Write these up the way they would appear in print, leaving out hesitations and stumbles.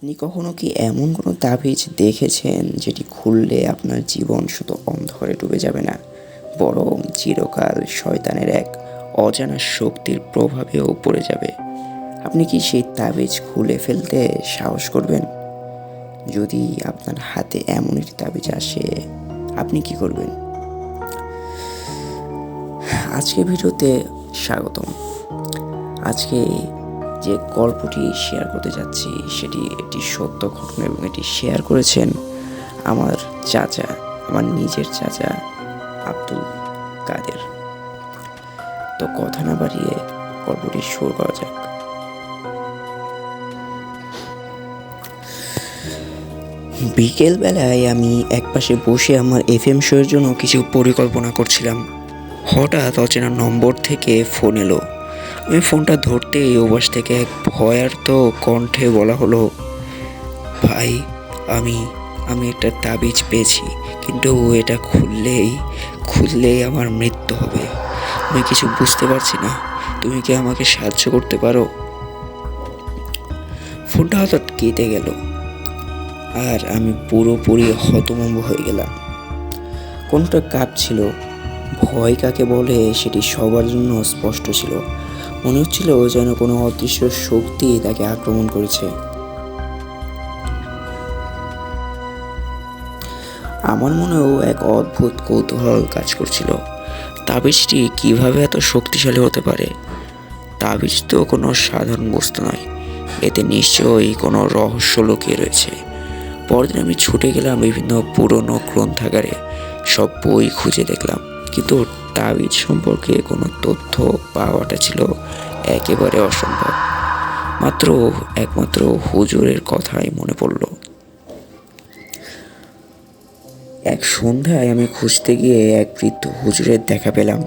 আপনি কখনো কি এমন কোনো তাবিজ দেখেছেন যেটি খুললে আপনার জীবন শুধু অন্ধকারে ডুবে যাবে না, বরং চিরকাল শয়তানের এক অজানা শক্তির প্রভাবেও পড়ে যাবে? আপনি কি সেই তাবিজ খুলে ফেলতে সাহস করবেন? যদি আপনার হাতে এমন একটি তাবিজ আসে, আপনি কি করবেন? আজকের ভিডিওতে স্বাগতম। আজকে যে গল্পটি শেয়ার করতে যাচ্ছি সেটি একটি সত্য ঘটনা এবং এটি শেয়ার করেছেন আমার চাচা, আমার নিজের চাচা আব্দুল কাদের। তো কথা না বাড়িয়ে গল্পটি শুরু করা যাক। বিকেলবেলায় আমি একপাশে বসে আমার এফএম শোয়ের জন্য কিছু পরিকল্পনা করছিলাম। হঠাৎ অচেনা নম্বর থেকে ফোন এলো। আমি ফোনটা ধরতেই ওপাশ থেকে এক ভয়ার্ত কণ্ঠে বলা হলো, ভাই, আমি আমি একটা তাবিজ পেয়েছি, কিন্তু এটা খুললেই আমার মৃত্যু হবে। আমি কিছু বুঝতে পারছি না, তুমি কি আমাকে সাহায্য করতে পারো? ফোনটা হঠাৎ কেটে গেল আর আমি পুরোপুরি হতভম্ব হয়ে গেলাম। কোনটা কাঁপছিল। ভয় কাকে বলে সেটি সবার জন্য স্পষ্ট ছিল। মনে হচ্ছিল যেন কোনো অদৃশ্য শক্তি তাকে আক্রমণ করেছে। আমার মনেও এক অদ্ভুত কৌতূহল কাজ করছিল। তাবিজটি কিভাবে এত শক্তিশালী হতে পারে? তাবিজ তো কোনো সাধারণ বস্তু নয়, এতে নিশ্চয়ই কোনো রহস্য লুকিয়ে রয়েছে। পরদিন আমি ছুটে গেলাম বিভিন্ন পুরনো গ্রন্থাগারে, সব বই খুঁজে দেখলাম, কিন্তু তাবিজ সম্পর্কে কোনো তথ্য পাওয়াটা ছিল একেবারে অসম্ভব। একমাত্র হুজুরের কথাই মনে পড়ল। এক সন্ধ্যায় আমি খুঁজতে গিয়ে এক বৃদ্ধ হুজুরের দেখা পেলাম।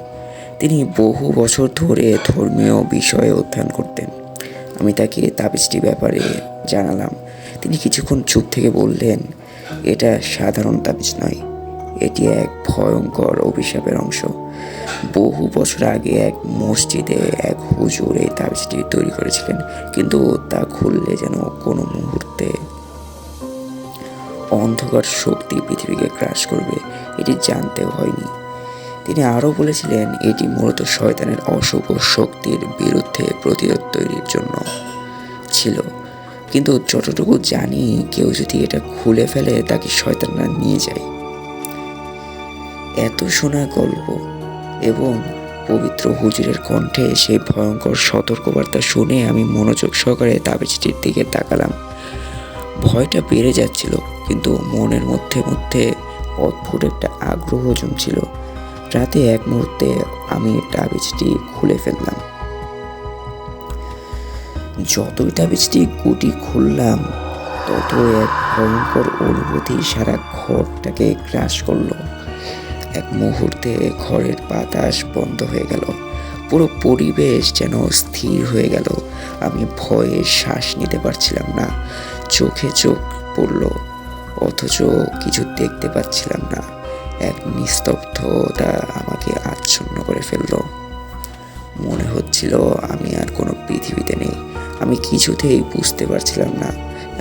তিনি বহু বছর ধরে ধর্মীয় বিষয়ে অধ্যয়ন করতেন। আমি তাকে তাবিজটির ব্যাপারে জানালাম। তিনি কিছুক্ষণ চুপ থেকে বললেন, এটা সাধারণ তাবিজ নয়, এটি এক ভয়ঙ্কর অভিশাপের অংশ। বহু বছর আগে এক মসজিদে এক হুজুর এই তাবিজটি তৈরি করেছিলেন, কিন্তু তা খুললে যেন কোনো মুহূর্তে অন্ধকার শক্তি পৃথিবীকে গ্রাস করবে, এটি জানতেও হয়নি। তিনি আরও বলেছিলেন, এটি মূলত শয়তানের অশুভ শক্তির বিরুদ্ধে প্রতিরোধ তৈরির জন্য ছিল, কিন্তু যতটুকু জানি, কেউ যদি এটা খুলে ফেলে তাকে শয়তানরা নিয়ে যায়। এত শোনা গল্প এবং পবিত্র হুজুরের কণ্ঠে সেই ভয়ঙ্কর সতর্কবার্তা শুনে আমি মনোযোগ সহকারে তাবিজটির দিকে তাকালাম। ভয়টা বেড়ে যাচ্ছিল, কিন্তু মনের মধ্যে মধ্যে অদ্ভুত একটা আগ্রহ জমছিল। রাতে এক মুহূর্তে আমি তাবিজটি খুলে ফেললাম। যতই তাবিজটি গুটি খুললাম, তত এক ভয়ঙ্কর অনুভূতি সারা ঘরটাকে গ্রাস করলো। এক মুহূর্তে ঘরের বাতাস বন্ধ হয়ে গেল, পুরো পরিবেশ যেন স্থির হয়ে গেল। আমি ভয়ে শ্বাস নিতে পারছিলাম না, চোখে চোখ পড়ল, অথচ কিছু দেখতে পাচ্ছিলাম না। এক নিস্তব্ধতা আমাকে আচ্ছন্ন করে ফেলল। মনে হচ্ছিল আমি আর কোনো পৃথিবীতে নেই। আমি কিছুতেই বুঝতে পারছিলাম না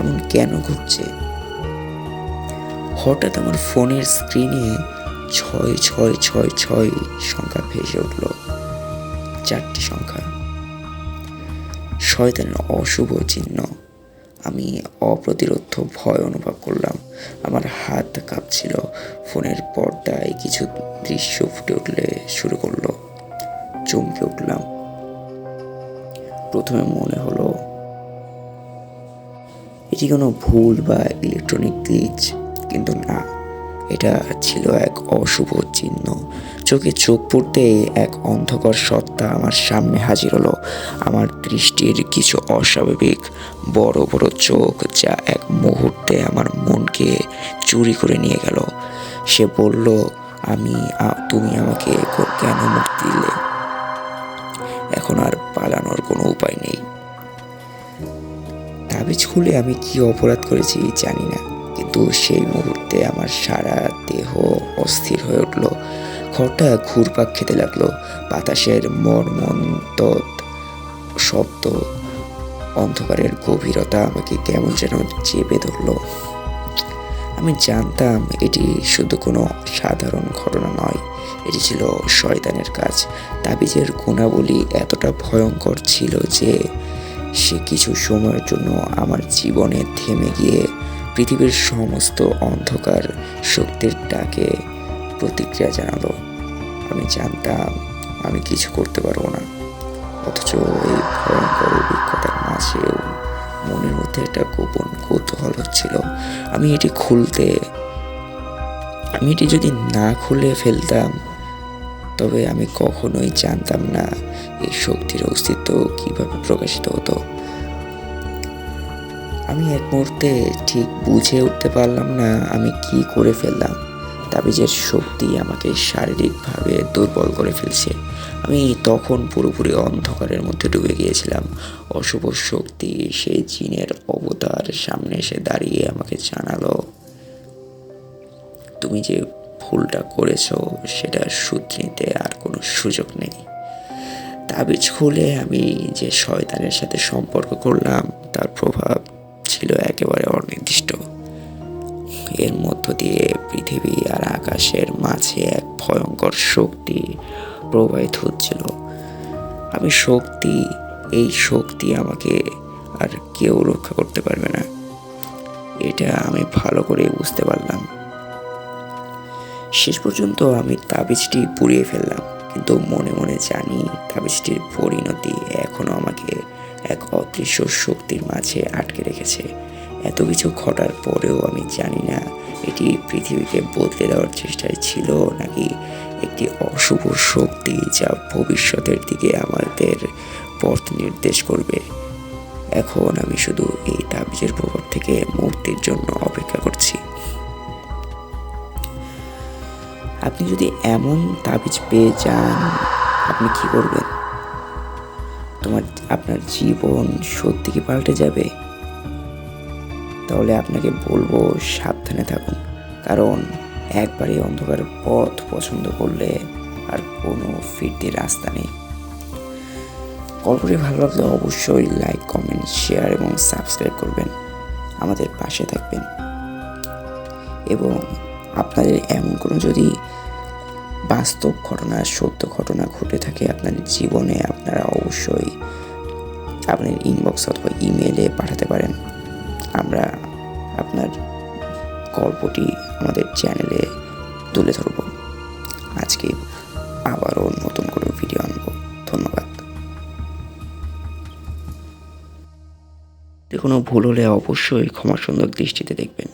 এমন কেন ঘটছে। হঠাৎ আমার ফোনের স্ক্রিনে 6666 সংখ্যা ভেসে উঠল। 4টি সংখ্যা, শয়তানের অশুভ চিহ্ন। আমি অপ্রতিরোধ্য ভয় অনুভব করলাম। আমার হাত কাঁপছিল। ফোনের পর্দায় কিছু দৃশ্য ফুটে উঠলে শুরু করলো। চমকে উঠলাম। প্রথমে মনে হলো এটি কোনো ভুল বা ইলেকট্রনিক গ্লিচ, কিন্তু না, এটা ছিল এক অশুভ চিহ্ন। চোখে চোখ পড়তে এক অন্ধকার সত্তা আমার সামনে হাজির হলো। আমার দৃষ্টির কিছু অস্বাভাবিক বড় বড় চোখ, যা এক মুহূর্তে আমার মনকে চুরি করে নিয়ে গেল। সে বলল, তুমি আমাকে কেন মুক্তি দিলে? এখন আর পালানোর কোনো উপায় নেই। তাবিজ খুলে আমি কি অপরাধ করেছি জানি না, কিন্তু সেই মুহূর্তে আমার সারা দেহ অস্থির হয়ে উঠল। ঘরটা ঘুরপাক খেতে লাগলো। বাতাসের মর্মন্তদ শব্দ অন্ধকারের গভীরতা আমাকে কেমন যেন চেপে ধরলো। আমি জানতাম এটি শুধু কোনো সাধারণ ঘটনা নয়, এটি ছিল শয়তানের কাজ। তাবিজের গুণাবলী এতটা ভয়ঙ্কর ছিল যে সে কিছু সময়ের জন্য আমার জীবনে থেমে গিয়ে পৃথিবীর সমস্ত অন্ধকার শক্তির ডাকে প্রতিক্রিয়া জানালো। আমি জানতাম আমি কিছু করতে পারবো না, অথচ এই ভয়ঙ্কর অভিজ্ঞতার মাঝেও মনের মধ্যে একটা গোপন কৌতূহল হচ্ছিল। আমি এটি যদি না খুলে ফেলতাম, তবে আমি কখনোই জানতাম না এই শক্তির অস্তিত্ব কিভাবে প্রকাশিত হতো। আমি এক মুহূর্তে ঠিক বুঝে উঠতে পারলাম না আমি কি করে ফেললাম। তাবিজের শক্তি আমাকে শারীরিকভাবে দুর্বল করে ফেলছে। আমি তখন পুরোপুরি অন্ধকারের মধ্যে ডুবে গিয়েছিলাম। অশুভ শক্তি সেই জিনের অবতার সামনে এসে দাঁড়িয়ে আমাকে জানালো, তুমি যে ভুলটা করেছো সেটা শুধরে নিতে আর কোনো সুযোগ নেই। তাবিজ খুলে আমি যে শয়তানের সাথে সম্পর্ক করলাম তার প্রভাব ছিল একেবারে অনির্দিষ্ট। এর মধ্য দিয়ে পৃথিবী আর আকাশের মাঝে এক ভয়ঙ্কর শক্তি প্রবাহিত হচ্ছিল। এই শক্তি আমাকে আর কেউ রক্ষা করতে পারবে না, এটা আমি ভালো করে বুঝতে পারলাম। শেষ পর্যন্ত আমি তাবিজটি পুড়িয়ে ফেললাম, কিন্তু মনে মনে জানি তাবিজটির পরিণতি এখনো আমাকে এক অদৃশ্য শক্তির মাঝে আটকে রেখেছে। এত কিছু ঘটার পরেও আমি জানি না এটি পৃথিবীকে বদলে দেওয়ার চেষ্টায় ছিল নাকি একটি অশুভ শক্তি যা ভবিষ্যতের দিকে আমাদের পথ নির্দেশ করবে। এখন আমি শুধু এই তাবিজের প্রভাব থেকে মুক্তির জন্য অপেক্ষা করছি। আপনি যদি এমন তাবিজ পেয়ে যান, আপনি কি করবেন? আপনার জীবন সত্যি কি পাল্টে যাবে? তাহলে আপনাকে বলবো সাবধানে থাকুন, কারণ একবার এই অন্ধকার পথ পছন্দ করলে আর কোনো ফিরতি রাস্তা নেই। গল্পটি ভালো লাগলে অবশ্যই লাইক, কমেন্ট, শেয়ার এবং সাবস্ক্রাইব করবেন, আমাদের পাশে থাকবেন। এবং আপনাদের এমন কোনো যদি বাস্তব ঘটনা, সত্য ঘটনা ঘটে থাকে আপনার জীবনে, আপনারা অবশ্যই আপনার ইনবক্স অথবা ইমেলে পাঠাতে পারেন। আমরা আপনার গল্পটি আমাদের চ্যানেলে তুলে ধরব। আজকে আবারও নতুন করে ভিডিও আনব। ধন্যবাদ। কোনো ভুল হলে অবশ্যই ক্ষমা সুন্দর দৃষ্টিতে দেখবেন।